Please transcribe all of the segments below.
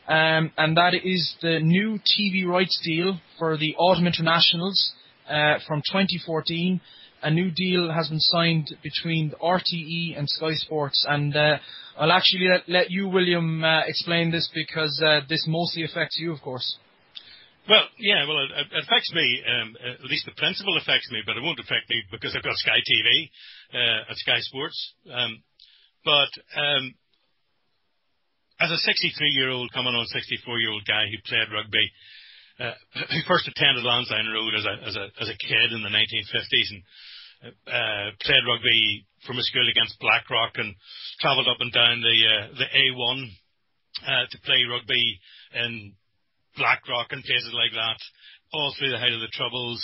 and that is the new TV rights deal for the Autumn Internationals from 2014. A new deal has been signed between RTE and Sky Sports, and I'll actually let you, William, explain this, because this mostly affects you, of course. Well, yeah, it affects me, at least the principle affects me, but it won't affect me because I've got Sky TV at Sky Sports. But as a 63-year-old, coming on 64-year-old guy who played rugby, who first attended Lansdowne Road as a kid in the 1950s and played rugby from a school against Blackrock and travelled up and down the A1 to play rugby in Blackrock and places like that, all through the height of the Troubles.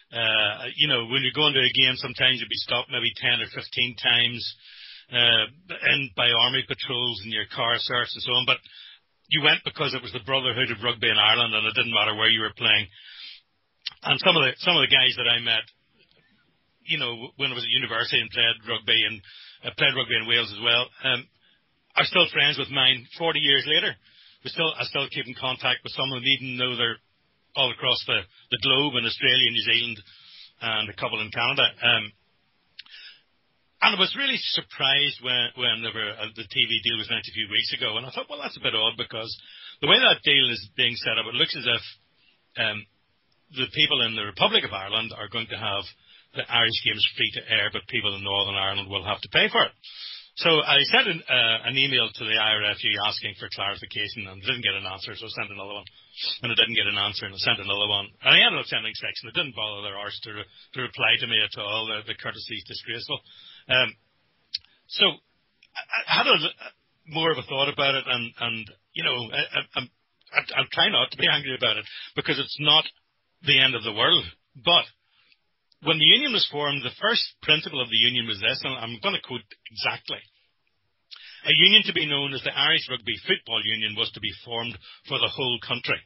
When you go into a game, sometimes you'd be stopped maybe 10 or 15 times by army patrols and your car searched and so on. But you went because it was the Brotherhood of Rugby in Ireland, and it didn't matter where you were playing. And some of the guys that I met, when I was at university and played rugby in Wales as well, are still friends with mine 40 years later. I still keep in contact with some of them, even though they're all across the globe in Australia, New Zealand, and a couple in Canada. And I was really surprised when the TV deal was announced a few weeks ago, and I thought, well, that's a bit odd, because the way that deal is being set up, it looks as if the people in the Republic of Ireland are going to have the Irish games free to air, but people in Northern Ireland will have to pay for it. So I sent an email to the IRFU asking for clarification, and didn't get an answer, so I sent another one. And I didn't get an answer, and I sent another one. And I ended up sending six, and it didn't bother their arse to reply to me at all. The courtesy is disgraceful. So I had more of a thought about it, and I'm trying not to be angry about it, because it's not the end of the world. But when the union was formed, the first principle of the union was this, and I'm going to quote exactly. A union to be known as the Irish Rugby Football Union was to be formed for the whole country.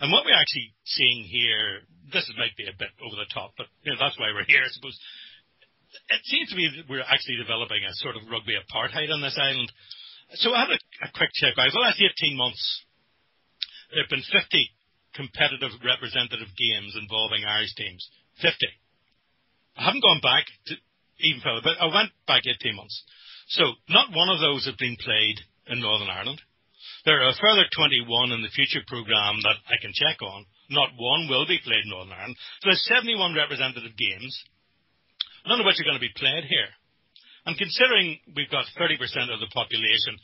And what we're actually seeing here, this might be a bit over the top, but that's why we're here, I suppose. It seems to be that we're actually developing a sort of rugby apartheid on this island. So I had a quick check out. The last 18 months, there have been 50 competitive representative games involving Irish teams. 50. I haven't gone back to even further, but I went back 18 months. So not one of those have been played in Northern Ireland. There are a further 21 in the future programme that I can check on. Not one will be played in Northern Ireland. So there's 71 representative games, none of which are going to be played here. And considering we've got 30% of the population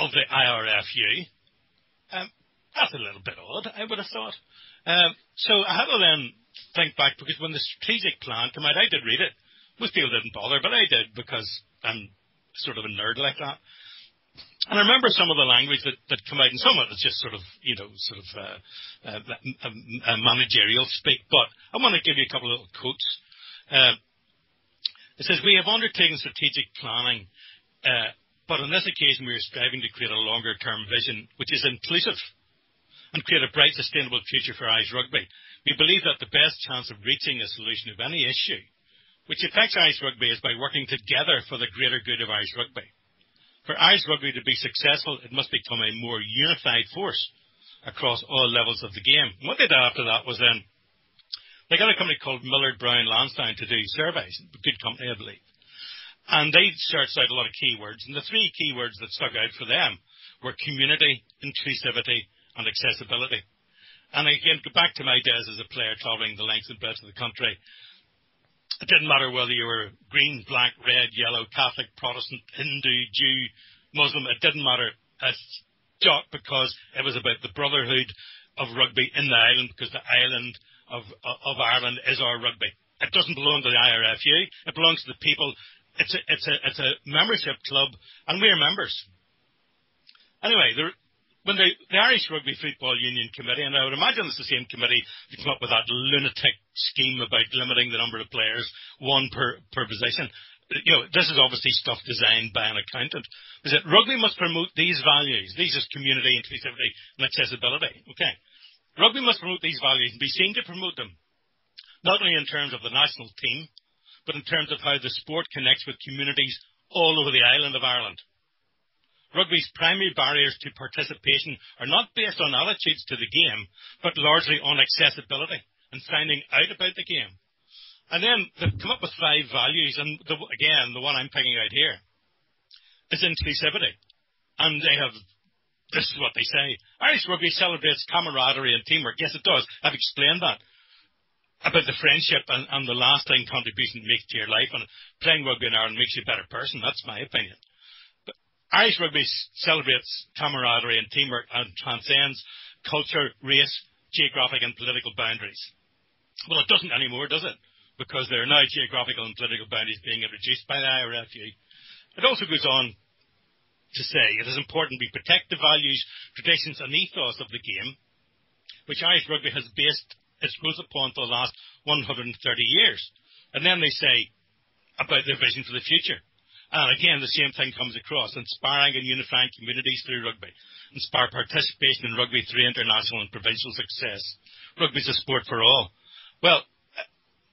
of the IRFU, that's a little bit odd, I would have thought. So I had to then think back, because when the strategic plan came out, I did read it. Most people didn't bother, but I did, because I'm sort of a nerd like that. And I remember some of the language that came out, and some of it was just sort of managerial speak. But I want to give you a couple of little quotes. It says, "We have undertaken strategic planning, but on this occasion we are striving to create a longer-term vision which is inclusive and create a bright, sustainable future for Irish rugby. We believe that the best chance of reaching a solution of any issue which affects Irish rugby is by working together for the greater good of Irish rugby. For Irish rugby to be successful, it must become a more unified force across all levels of the game." And what they did after that was then, they got a company called Millard Brown Lansdowne to do surveys, a good company, I believe. And they searched out a lot of keywords, and the three keywords that stuck out for them were community, inclusivity, and accessibility. And again, go back to my days as a player travelling the length and breadth of the country. It didn't matter whether you were green, black, red, yellow, Catholic, Protestant, Hindu, Jew, Muslim. It didn't matter a jot, because it was about the brotherhood of rugby in the island, because the island of Ireland is our rugby. It doesn't belong to the IRFU. It belongs to the people. It's a membership club, and we're members. Anyway, when the Irish Rugby Football Union Committee, and I would imagine it's the same committee that came up with that lunatic scheme about limiting the number of players, one per position. This is obviously stuff designed by an accountant. They said rugby must promote these values. These is community, inclusivity, and accessibility. Okay. Rugby must promote these values and be seen to promote them, not only in terms of the national team, but in terms of how the sport connects with communities all over the island of Ireland. Rugby's primary barriers to participation are not based on attitudes to the game, but largely on accessibility and finding out about the game. And then they've come up with 5 values, and again, the one I'm picking out here is inclusivity. And this is what they say: Irish Rugby celebrates camaraderie and teamwork. Yes, it does. I've explained that, about the friendship and the lasting contribution it makes to your life. And playing rugby in Ireland makes you a better person. That's my opinion. But Irish Rugby celebrates camaraderie and teamwork and transcends culture, race, geographic and political boundaries. Well, it doesn't anymore, does it? Because there are now geographical and political boundaries being introduced by the IRFU. It also goes on to say it is important we protect the values, traditions and ethos of the game, which Irish Rugby has based its growth upon for the last 130 years. And then they say about their vision for the future. And again, the same thing comes across: inspiring and unifying communities through rugby, inspire participation in rugby through international and provincial success. Rugby is a sport for all. Well,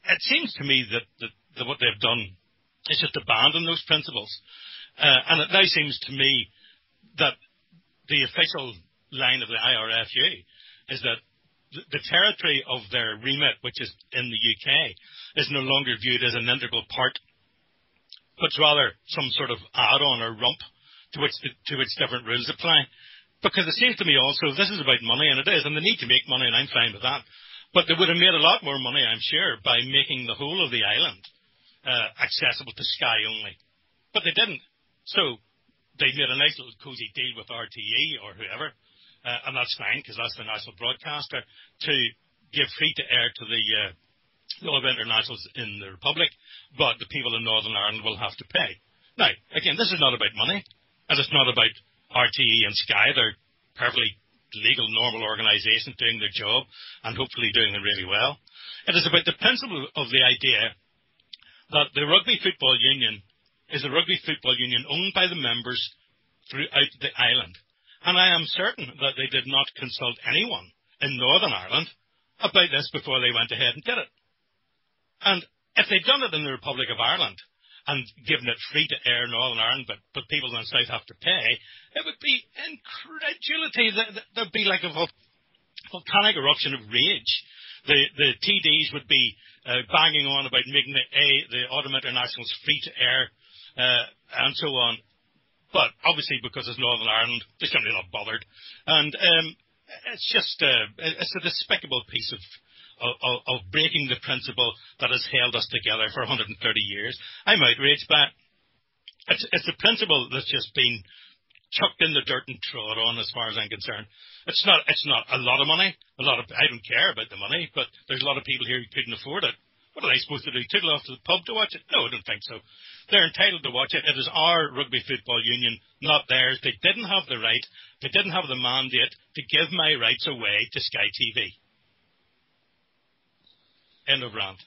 it seems to me that what they've done is just abandon those principles. And it now seems to me that the official line of the IRFU is that the territory of their remit, which is in the UK, is no longer viewed as an integral part, but rather some sort of add-on or rump to which different rules apply. Because it seems to me also this is about money, and it is, and they need to make money, and I'm fine with that. But they would have made a lot more money, I'm sure, by making the whole of the island accessible to Sky only. But they didn't. So they made a nice little cosy deal with RTE or whoever, and that's fine because that's the national broadcaster, to give free-to-air to the other internationals in the Republic, but the people in Northern Ireland will have to pay. Now, again, this is not about money, and it's not about RTE and Sky. They're perfectly legal, normal organisations doing their job and hopefully doing it really well. It is about the principle of the idea that the Rugby Football Union is a rugby football union owned by the members throughout the island. And I am certain that they did not consult anyone in Northern Ireland about this before they went ahead and did it. And if they'd done it in the Republic of Ireland and given it free to air in Northern Ireland, but people in the South have to pay, it would be incredulity. There'd be like a volcanic eruption of rage. The TDs would be banging on about making the Autumn Internationals free to air and so on. But obviously, because it's Northern Ireland, they're simply not bothered. And it's just it's a despicable piece of breaking the principle that has held us together for 130 years. I'm outraged by it. It's a principle that's just been chucked in the dirt and trod on, as far as I'm concerned. It's not a lot of money. I don't care about the money, but there's a lot of people here who couldn't afford it. What are they supposed to do? Tickle off to the pub to watch it? No, I don't think so. They're entitled to watch it. It is our Rugby Football Union, not theirs. They didn't have the right. They didn't have the mandate to give my rights away to Sky TV. End of rant.